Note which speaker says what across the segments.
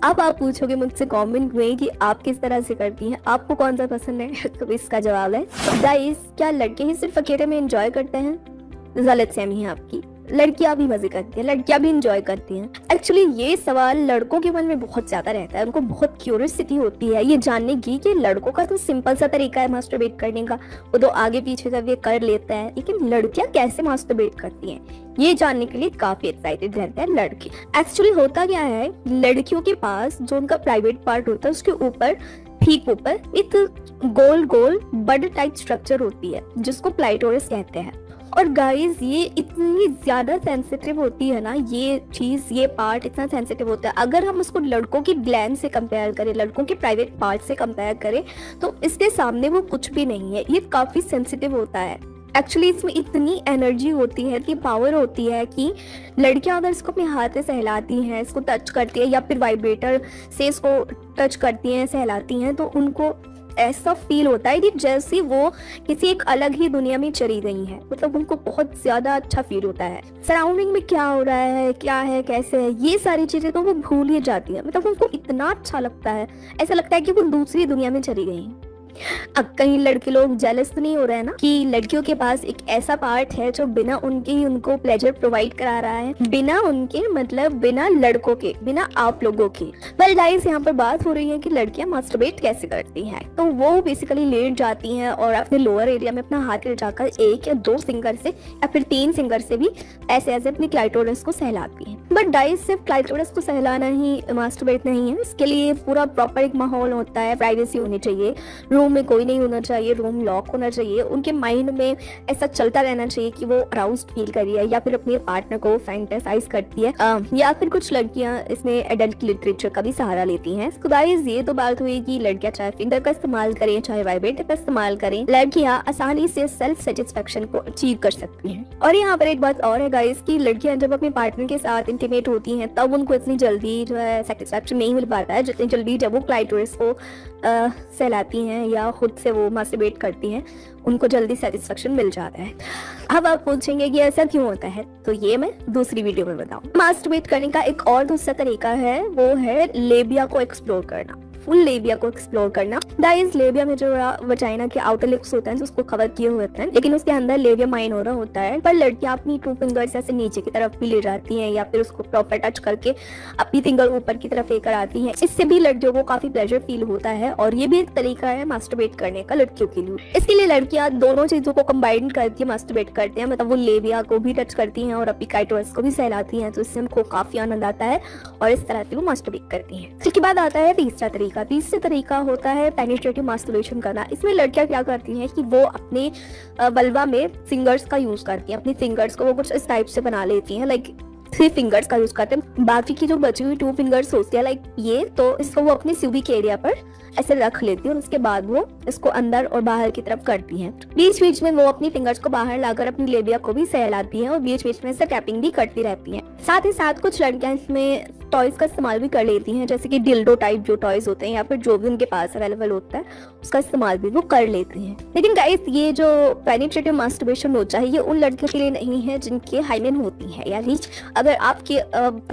Speaker 1: अब आप पूछोगे मुझसे कमेंट में कि आप किस तरह से करती हैं, आपको कौन सा पसंद है। तो इसका जवाब है गाइस, क्या लड़के ही सिर्फ अकेले में एंजॉय करते हैं? गलतफहमी है आपकी, लड़कियां भी मजे करती हैं, लड़कियां भी इंजॉय करती हैं। एक्चुअली ये सवाल लड़कों के मन में बहुत ज्यादा रहता है, उनको बहुत क्यूरियोसिटी होती है ये जानने की कि लड़कों का तो सिंपल सा तरीका है मास्टरबेट करने का, वो तो आगे पीछे सब ये कर लेता है, लेकिन लड़कियां कैसे मास्टरबेट करती हैं ये जानने के लिए काफी एक्साइटेड रहते हैं लड़के। एक्चुअली होता क्या है, लड़कियों के पास जो उनका प्राइवेट पार्ट होता है उसके ऊपर ठीक ऊपर एक गोल गोल बड टाइप स्ट्रक्चर होती है जिसको क्लाइटोरिस कहते हैं। और गाइस ये इतनी ज्यादा सेंसिटिव होती है ना, ये चीज ये पार्ट इतना सेंसिटिव होता है, अगर हम उसको लड़कों की ग्लैंड से कंपेयर करें, लड़कों के प्राइवेट पार्ट से कंपेयर करें तो इसके सामने वो कुछ भी नहीं है, ये काफी सेंसिटिव होता है। एक्चुअली इसमें इतनी एनर्जी होती है, इतनी पावर होती है कि लड़कियां अगर इसको अपने हाथ से सहलाती हैं, इसको टच करती है या फिर वाइब्रेटर से इसको टच करती हैं, सहलाती हैं, तो उनको ऐसा फील होता है कि जैसे वो किसी एक अलग ही दुनिया में चली गई है। मतलब उनको बहुत ज्यादा अच्छा फील होता है, सराउंडिंग में क्या हो रहा है, क्या है, कैसे है, ये सारी चीजें तो वो भूल ही जाती है। मतलब उनको इतना अच्छा लगता है, ऐसा लगता है कि वो दूसरी दुनिया में चली गई है। अब कहीं लड़के लोग जेलस तो नहीं हो रहे हैं ना कि लड़कियों के पास एक ऐसा पार्ट है जो बिना उनके ही उनको प्लेजर प्रोवाइड करा रहा है, बिना उनके मतलब बिना लड़कों के, बिना आप लोगों के। वेल गाइस, यहाँ पर बात हो रही है कि लड़कियां मास्टरबेट कैसे करती हैं। तो वो बेसिकली लेट जाती हैं और अपने लोअर एरिया में अपना हाथ जाकर एक या दो फिंगर से या फिर 3 फिंगर से भी ऐसे ऐसे अपनी क्लाइटोरिस को सहलाती हैं। बट गाइस, सिर्फ क्लाइटोरिस को सहलाना ही मास्टरबेट नहीं है, इसके लिए पूरा प्रॉपर एक माहौल होता है, प्राइवेसी होनी चाहिए, रूम में कोई नहीं होना चाहिए, रूम लॉक होना चाहिए, उनके माइंड में ऐसा चलता रहना चाहिए कि वो अराउज्ड फील कर रही है या फिर अपने पार्टनर को फैंटेसाइज करती है। या फिर कुछ लड़कियां इसमें एडल्ट लिटरेचर का भी सहारा लेती हैं। तो गाइस, ये तो बात हुई कि लड़कियां चाहे फिंगर का इस्तेमाल करें चाहे वाइब्रेटर का इस्तेमाल करें, लड़कियां आसानी से सेल्फ सेटिस्फेक्शन को अचीव कर सकती हैं। और यहाँ पर एक बात और है गाइस कि लड़कियां जब अपने पार्टनर के साथ इंटीमेट होती हैं तब उनको इतनी जल्दी जो है सेटिस्फेक्शन नहीं मिल पाता है जितनी जल्दी जब वो क्लाइटोरिस को सहलाती हैं या खुद से वो मास्टरबेट करती हैं, उनको जल्दी सेटिस्फेक्शन मिल जाता है। अब आप पूछेंगे कि ऐसा क्यों होता है, तो ये मैं दूसरी वीडियो में बताऊं। मास्टरबेट करने का एक और दूसरा तरीका है, वो है लेबिया को एक्सप्लोर करना, फुल लेबिया को एक्सप्लोर करना। गाइस, लेबिया में जो वजाइना के आउटर लिप्स होते हैं उसको कवर किए हुए होते हैं, लेकिन उसके अंदर लेबिया माइन हो रहा होता है। पर लड़कियां अपनी 2 फिंगर्स ऐसे नीचे की तरफ भी ले जाती हैं या फिर उसको प्रॉपर टच करके अपनी फिंगर ऊपर की तरफ लेकर आती हैं। इससे भी लड़कियों को काफी प्लेजर फील होता है और ये भी एक तरीका है मास्टरबेट करने का लड़कियों के लिए। इसके लिए लड़कियां दोनों चीजों को कंबाइन करके मास्टरबेट करते हैं, मतलब वो लेबिया को भी टच करती हैं और अपनी क्लाइटोरिस को भी सहलाती हैं, तो इससे हमको काफी आनंद आता है और इस तरह से वो मास्टरबेट करती हैं। इसके बाद आता है तीसरा तरीका। तीसरा तरीका होता है पेनिट्रेटिव मास्टरबेशन करना। इसमें लड़कियां क्या करती हैं कि वो अपने वल्वा में फिंगर्स का यूज करती हैं, अपनी फिंगर्स को वो कुछ इस टाइप से बना लेती हैं, लाइक 3 फिंगर्स का यूज करते हैं, बाकी की जो बची हुई 2 फिंगर्स होती है लाइक ये, तो इसको वो अपने स्यूबिक एरिया पर ऐसे रख लेती है और उसके बाद वो इसको अंदर और बाहर की तरफ करती हैं। बीच बीच में वो अपनी फिंगर्स को बाहर लाकर अपनी लेबिया को भी सहलाती हैं और बीच बीच में से टैपिंग भी करती रहती हैं। साथ ही साथ कुछ लड़कियां इसमें टॉयज का इस्तेमाल भी कर लेती हैं, जैसे कि डिल्डो टाइप जो टॉयज होते हैं या फिर जो भी उनके पास अवेलेबल होता है उसका इस्तेमाल भी वो कर लेती हैं। लेकिन गाइस, ये जो पेनिट्रेटिव मास्टरबेशन होता है ये उन लड़कियों के लिए नहीं है जिनके हाइमेन होती है, यानी अगर आपके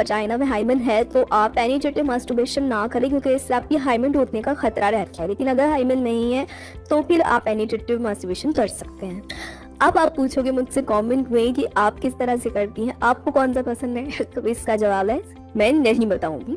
Speaker 1: वजाइना में हाइमेन है तो आप पेनिट्रेटिव मास्टरबेशन ना करें, क्योंकि इससे आपकी हाइमेन टूटने का खतरा रहता है। लेकिन अगर हाइमेन नहीं है तो फिर आप पेनिट्रेटिव मास्टरबेशन कर सकते हैं। अब आप पूछोगे मुझसे कमेंट में कि आप किस तरह से करती हैं, आपको कौन सा पसंद है, तो इसका जवाब है मैं नहीं बताऊंगी।